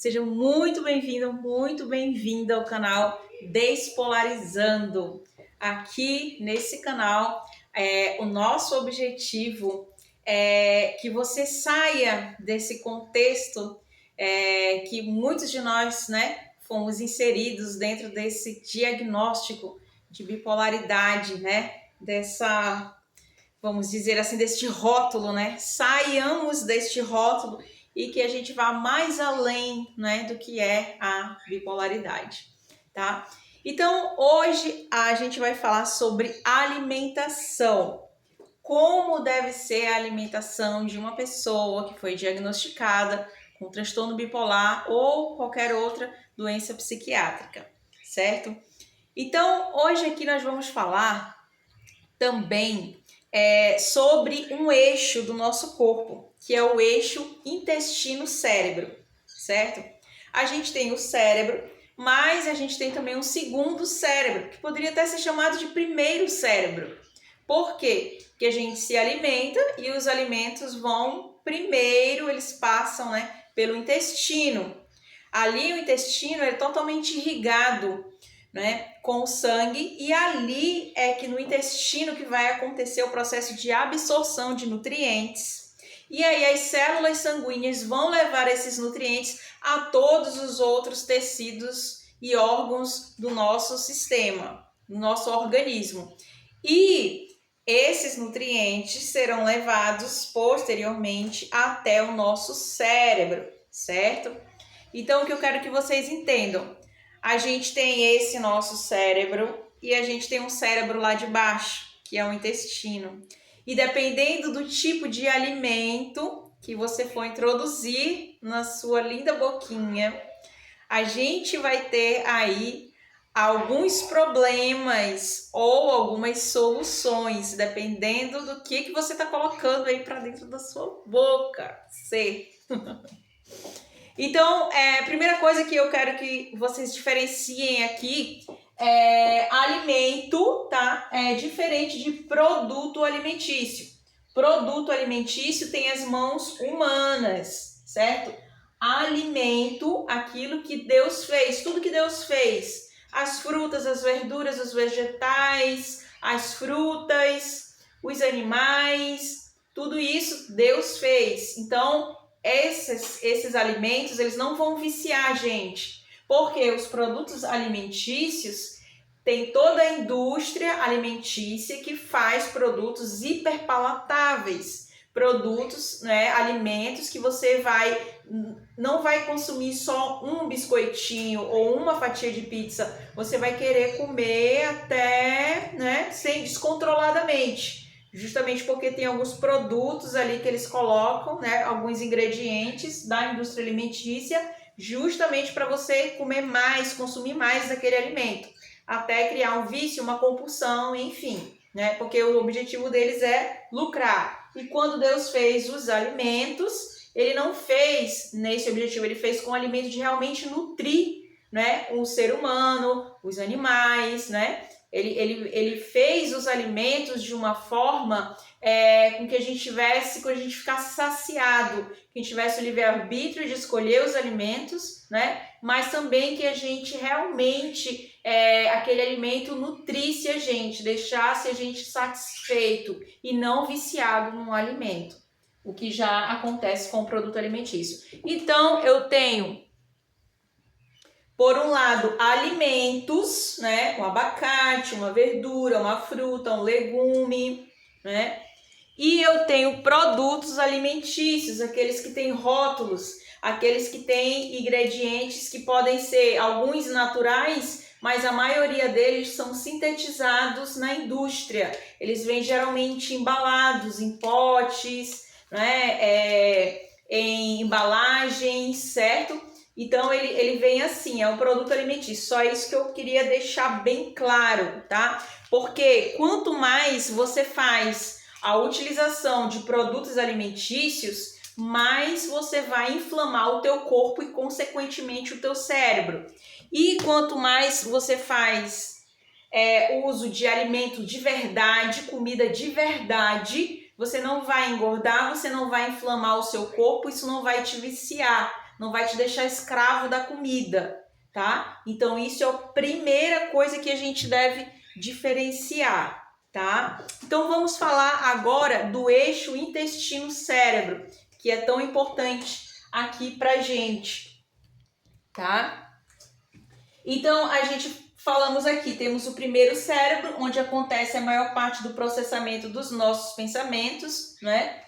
Seja muito bem-vindo, muito bem-vinda ao canal Despolarizando. Aqui nesse canal, o nosso objetivo é que você saia desse contexto que muitos de nós, né, fomos inseridos dentro desse diagnóstico de bipolaridade, né, vamos dizer assim, deste rótulo, né? Saiamos deste rótulo e que a gente vá mais além, né, do que é a bipolaridade, tá? Então, hoje a gente vai falar sobre alimentação. Como deve ser a alimentação de uma pessoa que foi diagnosticada com transtorno bipolar ou qualquer outra doença psiquiátrica, certo? Então, hoje aqui nós vamos falar também sobre um eixo do nosso corpo, que é o eixo intestino-cérebro, certo? A gente tem o cérebro, mas a gente tem também um segundo cérebro, que poderia até ser chamado de primeiro cérebro. Por quê? Porque a gente se alimenta e os alimentos vão primeiro, eles passam, né, pelo intestino. Ali o intestino é totalmente irrigado, né, com o sangue, e ali é que no intestino que vai acontecer o processo de absorção de nutrientes. E aí as células sanguíneas vão levar esses nutrientes a todos os outros tecidos e órgãos do nosso sistema, do nosso organismo. E esses nutrientes serão levados posteriormente até o nosso cérebro, certo? Então, o que eu quero que vocês entendam, a gente tem esse nosso cérebro e a gente tem um cérebro lá de baixo, que é o intestino. E dependendo do tipo de alimento que você for introduzir na sua linda boquinha, a gente vai ter aí alguns problemas ou algumas soluções, dependendo do que você está colocando aí para dentro da sua boca, certo? Então, a primeira coisa que eu quero que vocês diferenciem aqui é alimento, tá? É diferente de produto alimentício. Produto alimentício tem as mãos humanas, certo? Alimento, aquilo que Deus fez, tudo que Deus fez. As frutas, as verduras, os vegetais, as frutas, os animais, tudo isso Deus fez. Então, esses alimentos, eles não vão viciar a gente, porque os produtos alimentícios tem toda a indústria alimentícia que faz produtos hiperpalatáveis, produtos, né, alimentos que você não vai consumir só um biscoitinho ou uma fatia de pizza, você vai querer comer até, né, sem descontroladamente. Justamente porque tem alguns produtos ali que eles colocam, né, alguns ingredientes da indústria alimentícia, justamente para você comer mais, consumir mais daquele alimento, até criar um vício, uma compulsão, enfim, né? Porque o objetivo deles é lucrar. E quando Deus fez os alimentos, ele não fez nesse objetivo, ele fez com o alimento de realmente nutrir, né, o ser humano, os animais, né? Ele fez os alimentos de uma forma com que a gente ficasse saciado, que a gente tivesse o livre-arbítrio de escolher os alimentos, né? Mas também que a gente realmente, aquele alimento nutrisse a gente, deixasse a gente satisfeito e não viciado num alimento, o que já acontece com o produto alimentício. Então, eu tenho, por um lado, alimentos, né? Um abacate, uma verdura, uma fruta, um legume, né? E eu tenho produtos alimentícios, aqueles que têm rótulos, aqueles que têm ingredientes que podem ser alguns naturais, mas a maioria deles são sintetizados na indústria. Eles vêm geralmente embalados em potes, né? Em embalagens, certo? Então, ele vem assim, é um produto alimentício. Só isso que eu queria deixar bem claro, tá? Porque quanto mais você faz a utilização de produtos alimentícios, mais você vai inflamar o teu corpo e, consequentemente, o teu cérebro. E quanto mais você faz uso de alimento de verdade, comida de verdade, você não vai engordar, você não vai inflamar o seu corpo, isso não vai te viciar. Não vai te deixar escravo da comida, tá? Então, isso é a primeira coisa que a gente deve diferenciar, tá? Então, vamos falar agora do eixo intestino-cérebro, que é tão importante aqui pra gente, tá? Então, a gente falamos aqui, temos o primeiro cérebro, onde acontece a maior parte do processamento dos nossos pensamentos, né?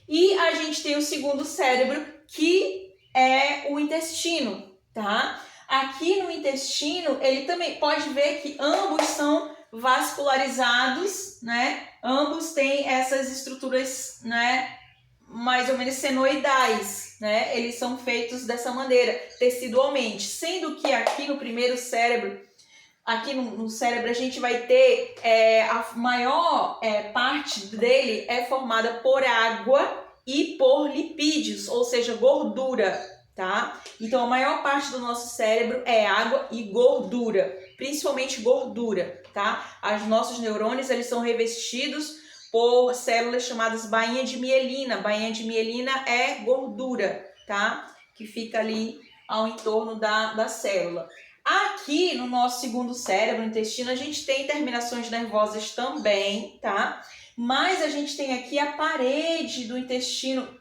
E a gente tem o segundo cérebro, que é o intestino, tá? Aqui no intestino, ele também pode ver que ambos são vascularizados, né? Ambos têm essas estruturas, né, mais ou menos senoidais, né? Eles são feitos dessa maneira, tecidualmente. Sendo que aqui no primeiro cérebro, aqui no cérebro, a gente vai ter a maior parte dele é formada por água e por lipídios, ou seja, gordura, tá? Então, a maior parte do nosso cérebro é água e gordura, principalmente gordura, tá? Os nossos neurônios, eles são revestidos por células chamadas bainha de mielina. Bainha de mielina é gordura, tá? Que fica ali ao entorno da célula. Aqui no nosso segundo cérebro, o intestino, a gente tem terminações nervosas também, tá? Mas a gente tem aqui a parede do intestino,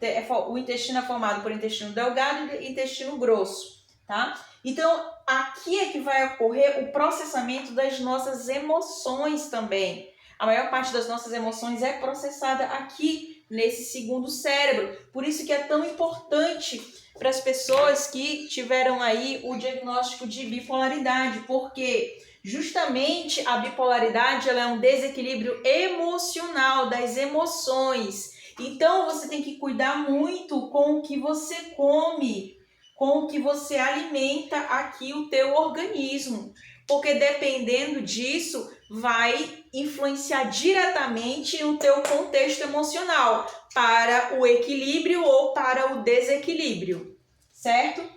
o intestino é formado por intestino delgado e intestino grosso, tá? Então, aqui é que vai ocorrer o processamento das nossas emoções também. A maior parte das nossas emoções é processada aqui nesse segundo cérebro. Por isso que é tão importante para as pessoas que tiveram aí o diagnóstico de bipolaridade, porque justamente a bipolaridade ela é um desequilíbrio emocional das emoções. Então você tem que cuidar muito com o que você come, com o que você alimenta aqui o teu organismo, porque dependendo disso vai influenciar diretamente no teu contexto emocional, para o equilíbrio ou para o desequilíbrio, certo?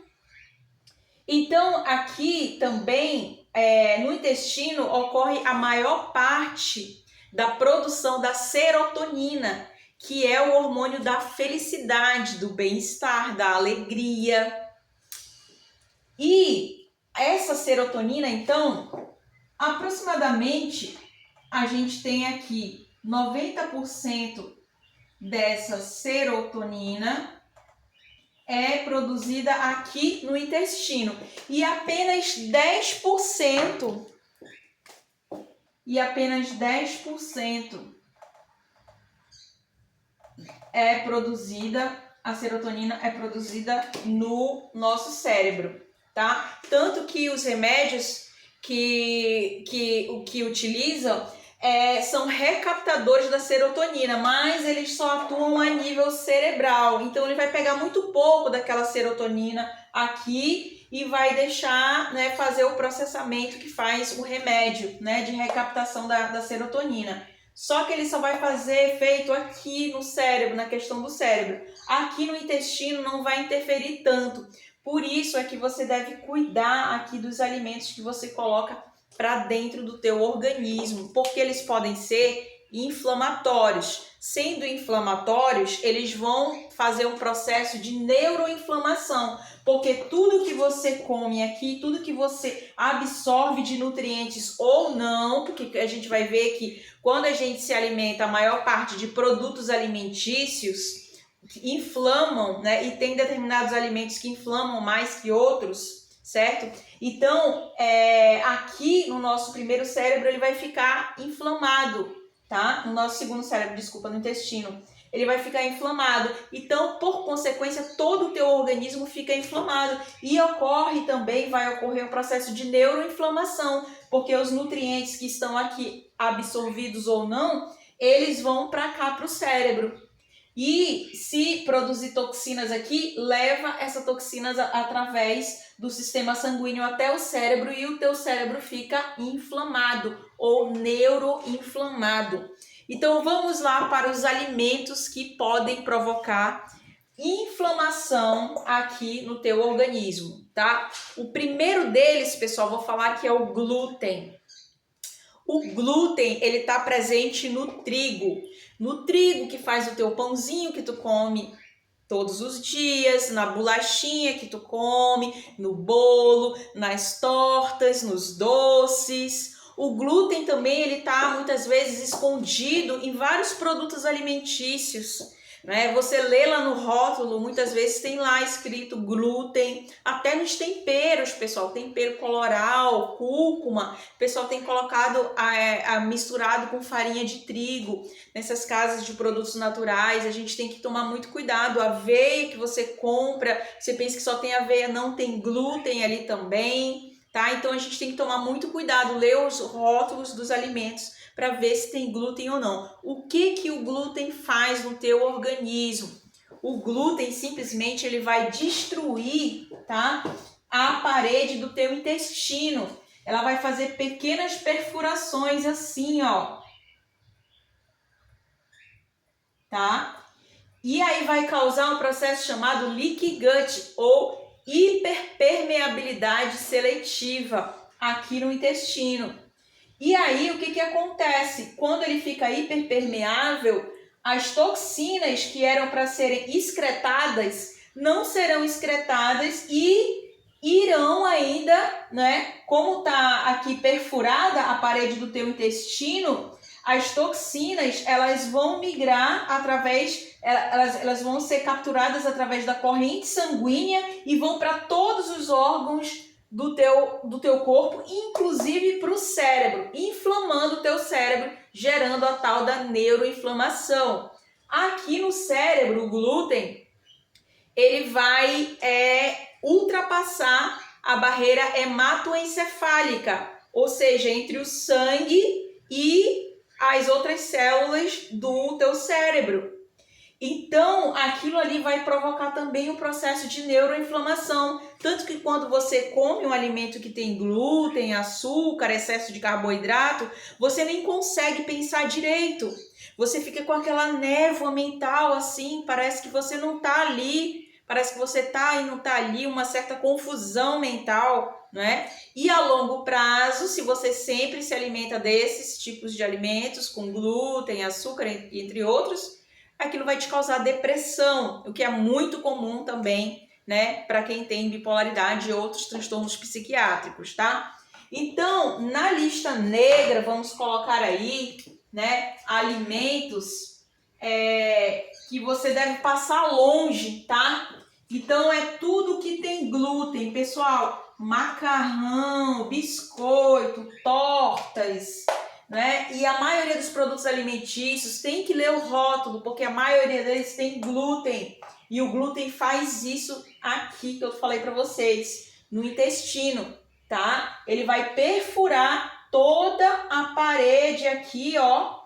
Então, aqui também, no intestino, ocorre a maior parte da produção da serotonina, que é o hormônio da felicidade, do bem-estar, da alegria. E essa serotonina, então, aproximadamente, a gente tem aqui 90% dessa serotonina é produzida aqui no intestino e apenas 10% é produzida, a serotonina é produzida no nosso cérebro, tá? Tanto que os remédios que utilizam são recaptadores da serotonina, mas eles só atuam a nível cerebral. Então, ele vai pegar muito pouco daquela serotonina aqui e vai deixar, né, fazer o processamento que faz o remédio, né, de recaptação da serotonina. Só que ele só vai fazer efeito aqui no cérebro, na questão do cérebro. Aqui no intestino não vai interferir tanto. Por isso é que você deve cuidar aqui dos alimentos que você coloca para dentro do teu organismo, porque eles podem ser inflamatórios. Sendo inflamatórios, eles vão fazer um processo de neuroinflamação, porque tudo que você come aqui, tudo que você absorve de nutrientes ou não, porque a gente vai ver que quando a gente se alimenta, a maior parte de produtos alimentícios que inflamam, né? E tem determinados alimentos que inflamam mais que outros, certo? Então, aqui no nosso primeiro cérebro, ele vai ficar inflamado, tá? No nosso segundo cérebro, desculpa, no intestino, ele vai ficar inflamado. Então, por consequência, todo o teu organismo fica inflamado. E vai ocorrer um processo de neuroinflamação, porque os nutrientes que estão aqui, absorvidos ou não, eles vão para cá, para o cérebro. E se produzir toxinas aqui, leva essas toxinas através do sistema sanguíneo até o cérebro e o teu cérebro fica inflamado ou neuroinflamado. Então vamos lá para os alimentos que podem provocar inflamação aqui no teu organismo, tá? O primeiro deles, pessoal, vou falar que é o glúten. O glúten, ele está presente no trigo que faz o teu pãozinho que tu come, todos os dias, na bolachinha que tu come, no bolo, nas tortas, nos doces. O glúten também, ele tá muitas vezes escondido em vários produtos alimentícios, né? Você lê lá no rótulo, muitas vezes tem lá escrito glúten, até nos temperos, pessoal, tempero coloral, cúrcuma, o pessoal tem colocado misturado com farinha de trigo. Nessas casas de produtos naturais, a gente tem que tomar muito cuidado. A aveia que você compra, você pensa que só tem aveia, não, tem glúten ali também. Tá? Então a gente tem que tomar muito cuidado, ler os rótulos dos alimentos para ver se tem glúten ou não. O que o glúten faz no teu organismo? O glúten simplesmente ele vai destruir, tá, a parede do teu intestino. Ela vai fazer pequenas perfurações assim, ó. Tá? E aí vai causar um processo chamado leaky gut ou hiperpermeabilidade seletiva aqui no intestino. E aí o que acontece? Quando ele fica hiperpermeável, as toxinas que eram para serem excretadas não serão excretadas e irão ainda, né? Como tá aqui perfurada a parede do teu intestino, as toxinas elas vão migrar elas vão ser capturadas através da corrente sanguínea e vão para todos os órgãos do teu corpo, inclusive para o cérebro, inflamando o teu cérebro, gerando a tal da neuroinflamação. Aqui no cérebro, o glúten, ele vai ultrapassar a barreira hematoencefálica, ou seja, entre o sangue e as outras células do teu cérebro. Então, aquilo ali vai provocar também um processo de neuroinflamação. Tanto que quando você come um alimento que tem glúten, açúcar, excesso de carboidrato, você nem consegue pensar direito. Você fica com aquela névoa mental assim, parece que você não está ali, parece que você está e não está ali, uma certa confusão mental, né? E a longo prazo, se você sempre se alimenta desses tipos de alimentos, com glúten, açúcar, entre outros, aquilo vai te causar depressão, o que é muito comum também, né, para quem tem bipolaridade e outros transtornos psiquiátricos, tá? Então, na lista negra, vamos colocar aí, né, alimentos que você deve passar longe, tá? Então, é tudo que tem glúten, pessoal, macarrão, biscoito, tortas, né? E a maioria dos produtos alimentícios tem que ler o rótulo, porque a maioria deles tem glúten. E o glúten faz isso aqui que eu falei para vocês, no intestino, tá? Ele vai perfurar toda a parede aqui, ó,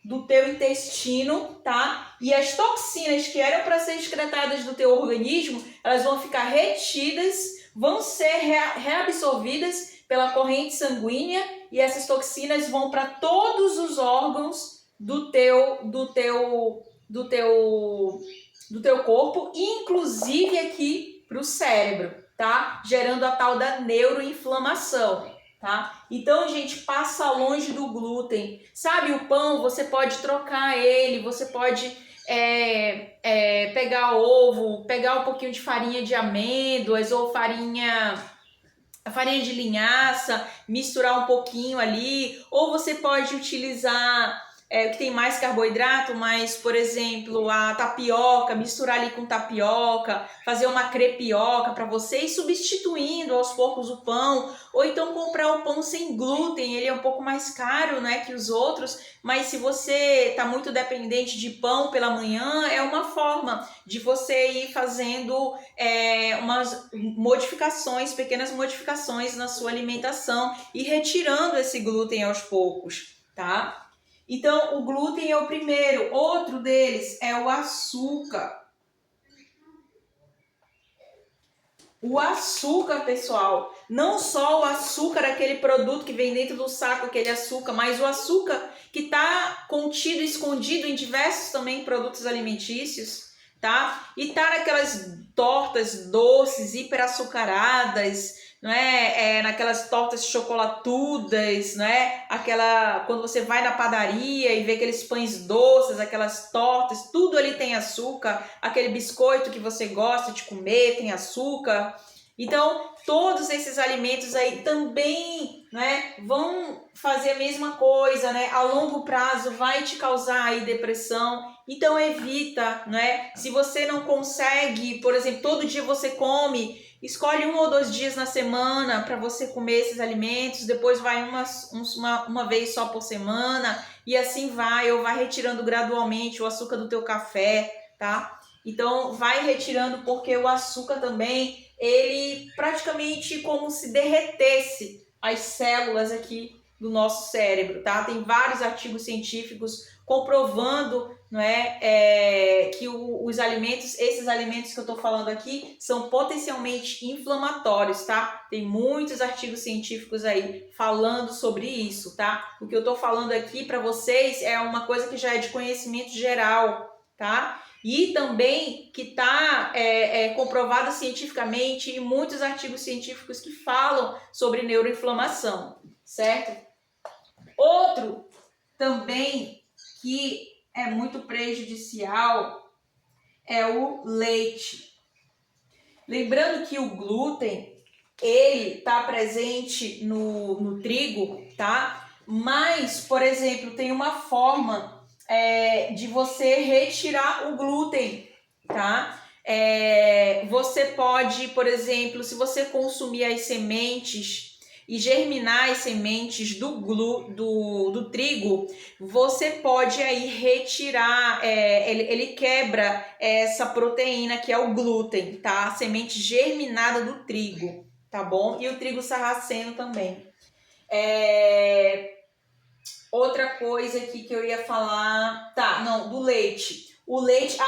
do teu intestino, tá? E as toxinas que eram para ser excretadas do teu organismo, elas vão ficar retidas, vão ser reabsorvidas pela corrente sanguínea e essas toxinas vão para todos os órgãos do teu corpo, inclusive aqui para o cérebro, tá? Gerando a tal da neuroinflamação, tá? Então, gente, passa longe do glúten. Sabe, o pão, você pode trocar ele, você pode pegar ovo, pegar um pouquinho de farinha de amêndoas ou farinha de linhaça, misturar um pouquinho ali, ou você pode utilizar que tem mais carboidrato, mas, por exemplo, a tapioca, misturar ali com tapioca, fazer uma crepioca para você ir substituindo aos poucos o pão, ou então comprar o pão sem glúten, ele é um pouco mais caro, né, que os outros, mas se você está muito dependente de pão pela manhã, é uma forma de você ir fazendo umas modificações, pequenas modificações na sua alimentação e retirando esse glúten aos poucos, tá? Então, o glúten é o primeiro. Outro deles é o açúcar. O açúcar, pessoal, não só o açúcar, aquele produto que vem dentro do saco, aquele açúcar, mas o açúcar que está contido, escondido em diversos também produtos alimentícios, tá? E tá naquelas tortas doces, hiperaçucaradas, não é? Naquelas tortas chocolatudas, não é? Quando você vai na padaria e vê aqueles pães doces, aquelas tortas, tudo ali tem açúcar. Aquele biscoito que você gosta de comer tem açúcar. Então, todos esses alimentos aí também, né, vão fazer a mesma coisa, né? A longo prazo vai te causar aí depressão. Então, evita, né? Se você não consegue, por exemplo, todo dia você come, escolhe 1 ou 2 dias na semana para você comer esses alimentos, depois vai uma vez só por semana e assim vai, ou vai retirando gradualmente o açúcar do teu café, tá? Então, vai retirando porque o açúcar também, ele praticamente como se derretesse as células aqui do nosso cérebro, tá? Tem vários artigos científicos comprovando, não é, que os alimentos, esses alimentos que eu tô falando aqui, são potencialmente inflamatórios, tá? Tem muitos artigos científicos aí falando sobre isso, tá? O que eu tô falando aqui para vocês é uma coisa que já é de conhecimento geral, tá? E também que está comprovado cientificamente em muitos artigos científicos que falam sobre neuroinflamação, certo? Outro também que é muito prejudicial é o leite. Lembrando que o glúten, ele está presente no trigo, tá? Mas, por exemplo, tem uma forma de você retirar o glúten, tá? Você pode, por exemplo, se você consumir as sementes e germinar as sementes do trigo, você pode aí retirar, ele quebra essa proteína que é o glúten, tá? A semente germinada do trigo, tá bom? E o trigo sarraceno também. Outra coisa aqui que eu ia falar, do leite. O leite,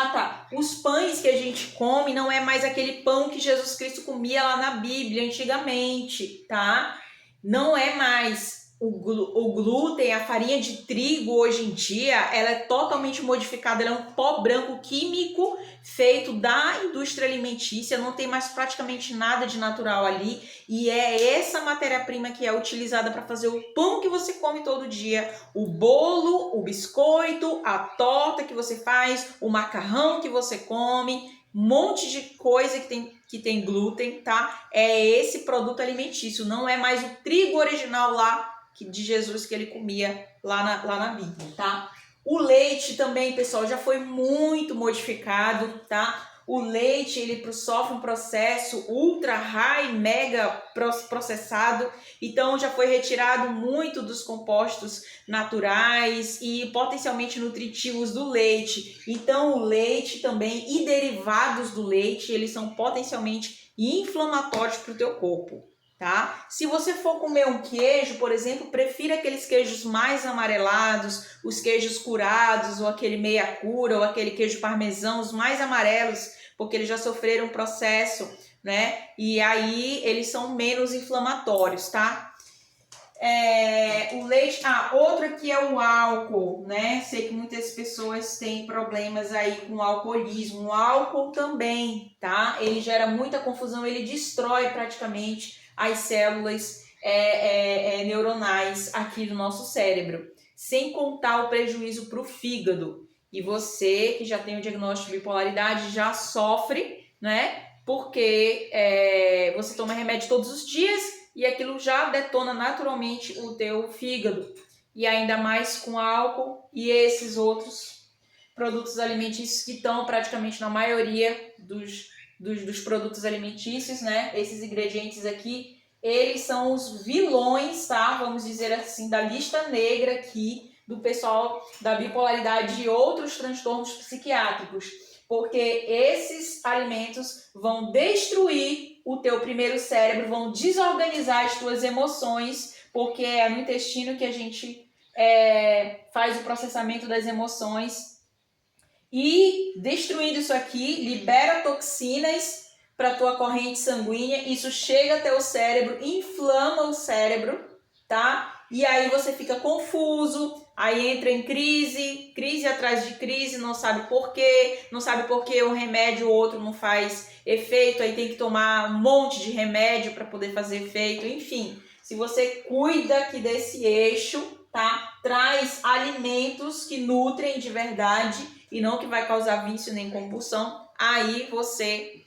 os pães que a gente come não é mais aquele pão que Jesus Cristo comia lá na Bíblia antigamente, tá? Não é mais. O glúten, a farinha de trigo hoje em dia, ela é totalmente modificada, ela é um pó branco químico feito da indústria alimentícia, não tem mais praticamente nada de natural ali, e é essa matéria-prima que é utilizada para fazer o pão que você come todo dia, o bolo, o biscoito, a torta que você faz, o macarrão que você come, um monte de coisa que tem glúten, tá? É esse produto alimentício, não é mais o trigo original lá de Jesus que ele comia lá na Bíblia, tá? O leite também, pessoal, já foi muito modificado, tá? O leite, ele sofre um processo ultra high, mega processado, então já foi retirado muito dos compostos naturais e potencialmente nutritivos do leite. Então o leite também e derivados do leite, eles são potencialmente inflamatórios para o teu corpo, tá? Se você for comer um queijo, por exemplo, prefira aqueles queijos mais amarelados, os queijos curados, ou aquele meia cura, ou aquele queijo parmesão, os mais amarelos, porque eles já sofreram um processo, né? E aí eles são menos inflamatórios, tá? O leite, outro aqui é o álcool, né? Sei que muitas pessoas têm problemas aí com o alcoolismo. O álcool também, tá? Ele gera muita confusão, ele destrói praticamente as células neuronais aqui do nosso cérebro, sem contar o prejuízo para o fígado. E você que já tem o diagnóstico de bipolaridade já sofre, né? Porque você toma remédio todos os dias e aquilo já detona naturalmente o teu fígado. E ainda mais com álcool e esses outros produtos alimentícios que estão praticamente na maioria dos produtos alimentícios, né? Esses ingredientes aqui, eles são os vilões, tá? Vamos dizer assim, da lista negra aqui do pessoal da bipolaridade e outros transtornos psiquiátricos. Porque esses alimentos vão destruir o teu primeiro cérebro, vão desorganizar as tuas emoções, porque é no intestino que a gente faz o processamento das emoções. E destruindo isso aqui, libera toxinas para a tua corrente sanguínea, isso chega até o cérebro, inflama o cérebro, tá? E aí você fica confuso, aí entra em crise, crise atrás de crise, não sabe por quê, não sabe por que um remédio ou outro não faz efeito, aí tem que tomar um monte de remédio para poder fazer efeito, enfim. Se você cuida aqui desse eixo, tá? Traz alimentos que nutrem de verdade e não que vai causar vício nem compulsão, aí você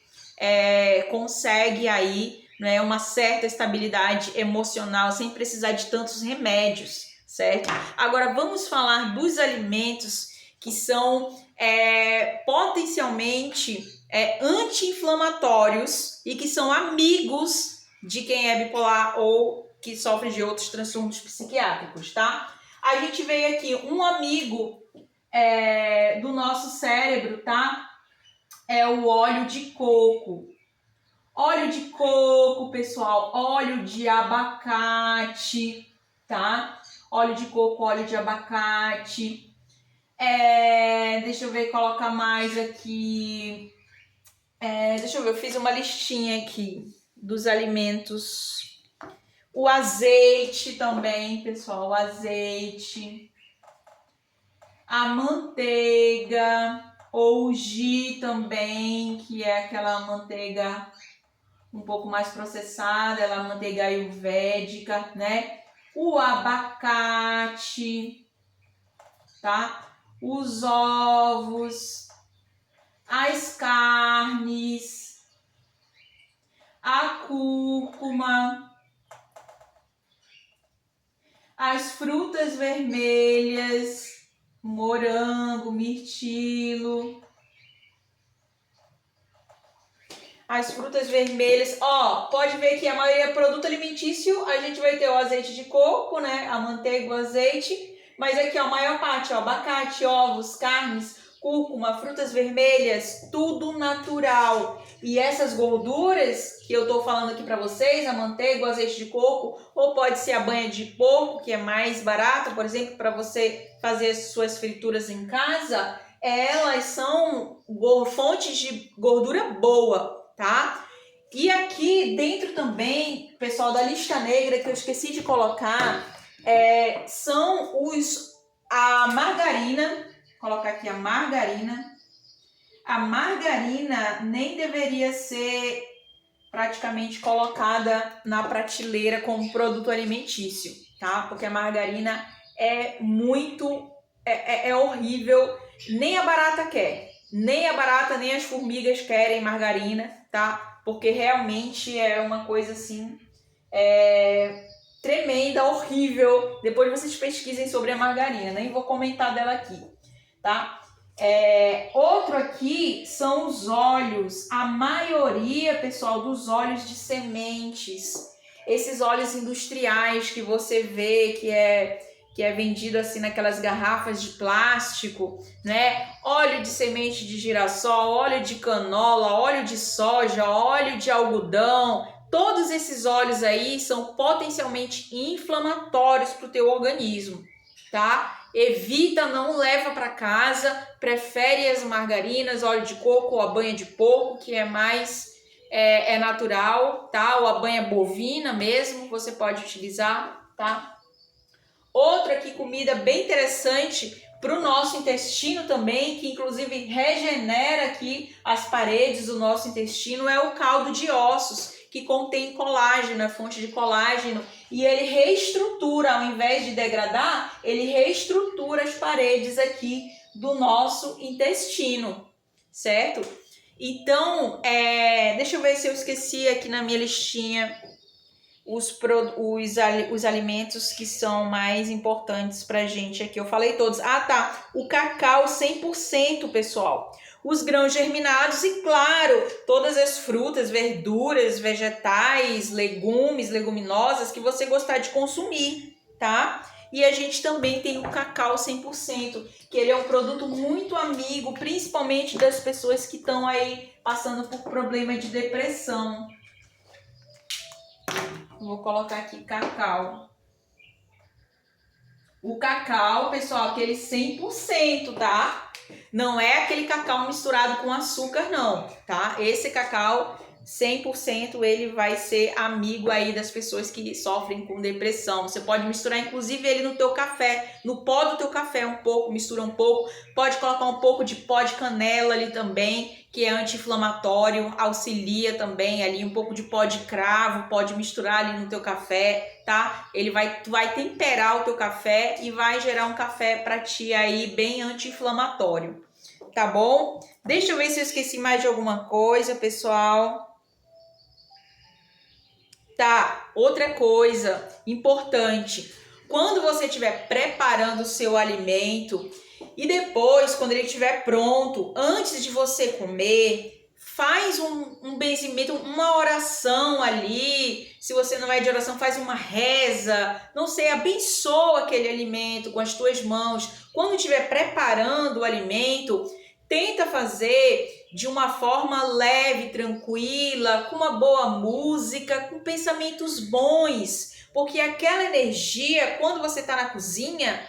consegue aí, né, uma certa estabilidade emocional sem precisar de tantos remédios, certo? Agora vamos falar dos alimentos que são potencialmente anti-inflamatórios e que são amigos de quem é bipolar ou que sofre de outros transtornos psiquiátricos, tá? A gente veio aqui, um amigo do nosso cérebro, tá? É o óleo de coco. Óleo de coco, pessoal, óleo de abacate, tá? Óleo de coco, óleo de abacate. Deixa eu ver, coloca mais aqui. Deixa eu ver, eu fiz uma listinha aqui dos alimentos. O azeite também, pessoal, o azeite. A manteiga, ou o ghee também, que é aquela manteiga um pouco mais processada, ela é manteiga ayurvédica, né? O abacate, tá? Os ovos, as carnes, a cúrcuma, as frutas vermelhas, morango, mirtilo, as frutas vermelhas. Pode ver que a maioria é produto alimentício, a gente vai ter o azeite de coco, né? A manteiga, o azeite, mas aqui a maior parte, abacate, ovos, carnes, cúrcuma, frutas vermelhas, tudo natural. E essas gorduras que eu tô falando aqui para vocês, a manteiga, o azeite de coco, ou pode ser a banha de porco, que é mais barato, por exemplo, para você fazer as suas frituras em casa, elas são fontes de gordura boa, tá? E aqui dentro também, pessoal, da lista negra que eu esqueci de colocar, são a margarina. Vou colocar aqui a margarina. A margarina nem deveria ser praticamente colocada na prateleira como produto alimentício, tá? Porque a margarina é muito, é horrível, nem a barata quer, nem a barata nem as formigas querem margarina, tá? Porque realmente é uma coisa assim, tremenda, horrível. Depois vocês pesquisem sobre a margarina, nem vou comentar dela aqui, tá? Outro aqui são os óleos. A maioria, pessoal, dos óleos de sementes, esses óleos industriais que você vê que é vendido assim naquelas garrafas de plástico, né? Óleo de semente de girassol, óleo de canola, óleo de soja, óleo de algodão. Todos esses óleos aí são potencialmente inflamatórios para o teu organismo, tá? Evita, não leva para casa, prefere as margarinas, óleo de coco ou a banha de porco, que é mais natural, tá? Ou a banha bovina mesmo, você pode utilizar, tá? Outra aqui, comida bem interessante para o nosso intestino também, que inclusive regenera aqui as paredes do nosso intestino, é o caldo de ossos, que contém colágeno, a fonte de colágeno, e ele reestrutura, ao invés de degradar, ele reestrutura as paredes aqui do nosso intestino, certo? Então, deixa eu ver se eu esqueci aqui na minha listinha os alimentos que são mais importantes pra gente aqui. Eu falei todos. Tá. O cacau 100%, pessoal. Os grãos germinados e, claro, todas as frutas, verduras, vegetais, legumes, leguminosas que você gostar de consumir, tá? E a gente também tem o cacau 100%, que ele é um produto muito amigo, principalmente das pessoas que estão aí passando por problema de depressão. Vou colocar aqui cacau. O cacau, pessoal, aquele 100%, tá? Não é aquele cacau misturado com açúcar, não, tá? Esse cacau 100% ele vai ser amigo aí das pessoas que sofrem com depressão. Você pode misturar inclusive ele no teu café, no pó do teu café um pouco, mistura um pouco, pode colocar um pouco de pó de canela ali também, que é anti-inflamatório, auxilia também ali um pouco de pó de cravo, pode misturar ali no teu café, tá? Tu vai temperar o teu café e vai gerar um café para ti aí bem anti-inflamatório, tá bom? Deixa eu ver se eu esqueci mais de alguma coisa, pessoal. Tá, outra coisa importante, quando você estiver preparando o seu alimento e depois, quando ele estiver pronto, antes de você comer, faz um benzimento, uma oração ali. Se você não é de oração, faz uma reza, não sei, abençoa aquele alimento com as tuas mãos. Quando estiver preparando o alimento, tenta fazer de uma forma leve, tranquila, com uma boa música, com pensamentos bons, porque aquela energia, quando você está na cozinha,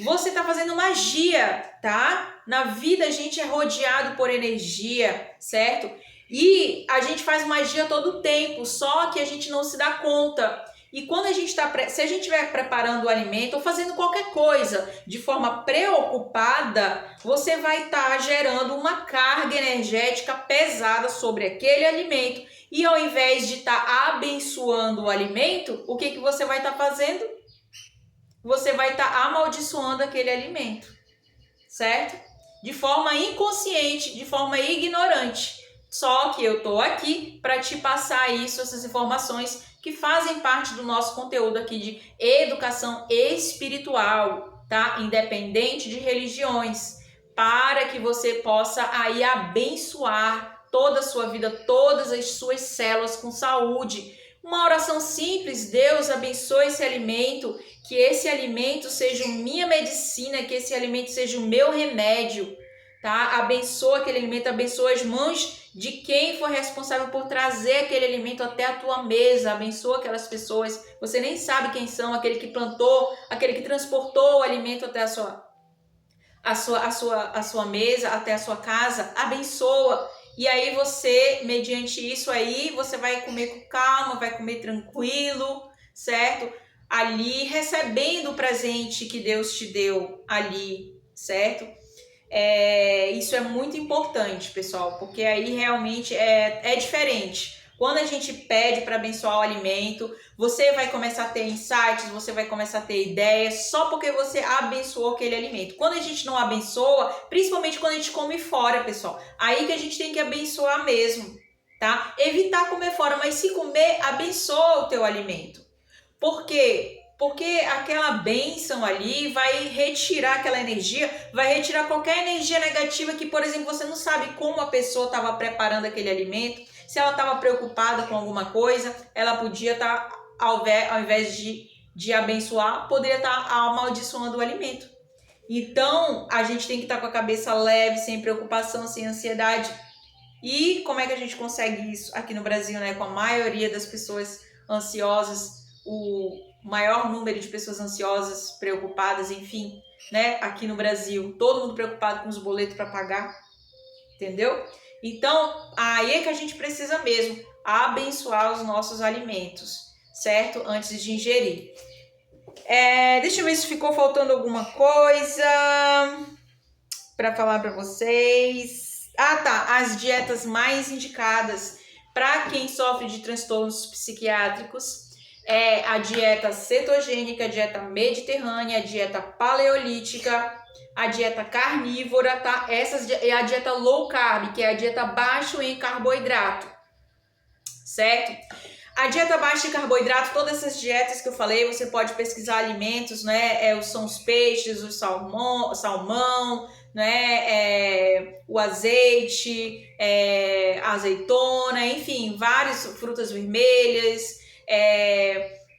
você está fazendo magia, tá? Na vida a gente é rodeado por energia, certo? E a gente faz magia todo o tempo, só que a gente não se dá conta. E quando a gente se a gente estiver preparando o alimento ou fazendo qualquer coisa de forma preocupada, você vai estar gerando uma carga energética pesada sobre aquele alimento. E ao invés de estar abençoando o alimento, o que você vai estar fazendo? Você vai estar amaldiçoando aquele alimento, certo? De forma inconsciente, de forma ignorante. Só que eu tô aqui para te passar essas informações que fazem parte do nosso conteúdo aqui de educação espiritual, tá? Independente de religiões, para que você possa aí abençoar toda a sua vida, todas as suas células com saúde. Uma oração simples: Deus abençoe esse alimento, que esse alimento seja minha medicina, que esse alimento seja o meu remédio, tá? Abençoa aquele alimento, abençoa as mãos de quem for responsável por trazer aquele alimento até a tua mesa, abençoa aquelas pessoas, você nem sabe quem são, aquele que plantou, aquele que transportou o alimento até a sua mesa, até a sua casa, abençoa. E aí você, mediante isso aí, você vai comer com calma, vai comer tranquilo, certo? Ali, recebendo o presente que Deus te deu ali, certo? Isso é muito importante, pessoal, porque aí realmente é diferente. Quando a gente pede para abençoar o alimento, você vai começar a ter insights, você vai começar a ter ideias, só porque você abençoou aquele alimento. Quando a gente não abençoa, principalmente quando a gente come fora, pessoal, aí que a gente tem que abençoar mesmo, tá? Evitar comer fora, mas se comer, abençoa o teu alimento. Por quê? Porque aquela bênção ali vai retirar aquela energia, vai retirar qualquer energia negativa que, por exemplo, você não sabe como a pessoa estava preparando aquele alimento. Se ela estava preocupada com alguma coisa, ela podia estar, ao invés de abençoar, poderia estar amaldiçoando o alimento. Então, a gente tem que estar com a cabeça leve, sem preocupação, sem ansiedade. E como é que a gente consegue isso aqui no Brasil, né? Com a maioria das pessoas ansiosas, o maior número de pessoas ansiosas, preocupadas, enfim, né? Aqui no Brasil, todo mundo preocupado com os boletos para pagar, entendeu? Então, aí é que a gente precisa mesmo abençoar os nossos alimentos, certo? Antes de ingerir. Deixa eu ver se ficou faltando alguma coisa para falar para vocês. Ah, tá. As dietas mais indicadas para quem sofre de transtornos psiquiátricos é a dieta cetogênica, a dieta mediterrânea, a dieta paleolítica, a dieta carnívora, tá? Essas é a dieta low carb, que é a dieta baixo em carboidrato, certo? A dieta baixa em carboidrato, todas essas dietas que eu falei, você pode pesquisar alimentos, né? São os peixes, o salmão, né? O azeite, a azeitona, enfim, várias frutas vermelhas.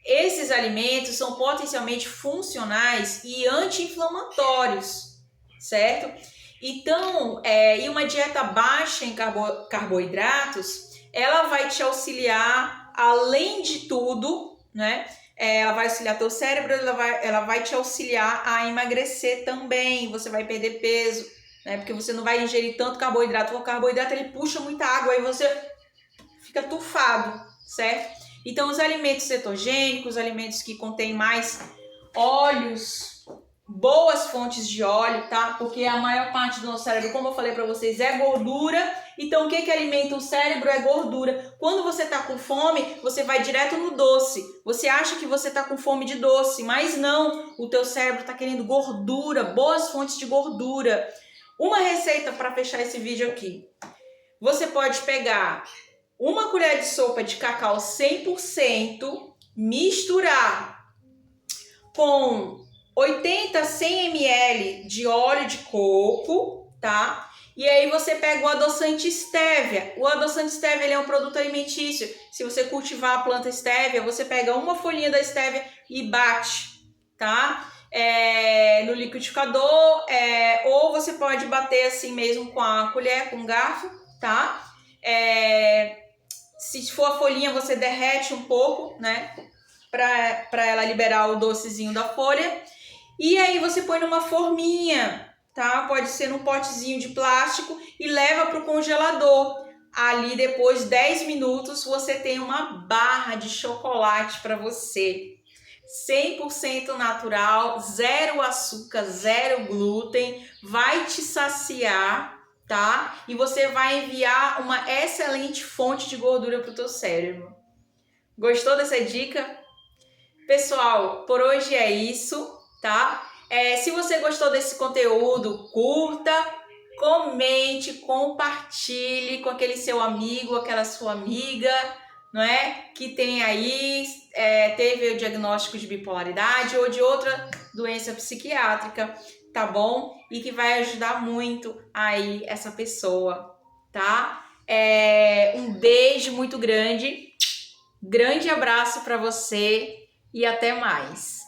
Esses alimentos são potencialmente funcionais e anti-inflamatórios, certo? Então, e uma dieta baixa em carboidratos, ela vai te auxiliar, além de tudo, né? Ela vai auxiliar teu cérebro, ela vai te auxiliar a emagrecer também, você vai perder peso, né? Porque você não vai ingerir tanto carboidrato. O carboidrato, ele puxa muita água, aí você fica tufado, certo? Então, os alimentos cetogênicos, alimentos que contêm mais óleos, boas fontes de óleo, tá? Porque a maior parte do nosso cérebro, como eu falei para vocês, é gordura. Então, o que alimenta o cérebro é gordura. Quando você tá com fome, você vai direto no doce. Você acha que você tá com fome de doce, mas não. O teu cérebro tá querendo gordura, boas fontes de gordura. Uma receita para fechar esse vídeo aqui. Você pode pegar uma colher de sopa de cacau 100%, misturar com 80 a 100 ml de óleo de coco, tá? E aí você pega o adoçante stevia. O adoçante stevia, ele é um produto alimentício. Se você cultivar a planta stevia, você pega uma folhinha da stevia e bate, tá? No liquidificador, ou você pode bater assim mesmo com a colher, com o garfo, tá? Se for a folhinha, você derrete um pouco, né? Para ela liberar o docezinho da folha. E aí você põe numa forminha, tá? Pode ser num potezinho de plástico e leva para o congelador. Ali, depois 10 minutos, você tem uma barra de chocolate para você. 100% natural, zero açúcar, zero glúten, vai te saciar, tá? E você vai enviar uma excelente fonte de gordura para o teu cérebro. Gostou dessa dica? Pessoal, por hoje é isso, tá? Se você gostou desse conteúdo, curta, comente, compartilhe com aquele seu amigo, aquela sua amiga, não é? Que tem aí, teve o diagnóstico de bipolaridade ou de outra doença psiquiátrica, tá bom? E que vai ajudar muito aí essa pessoa, tá? Um beijo muito grande, grande abraço para você e até mais.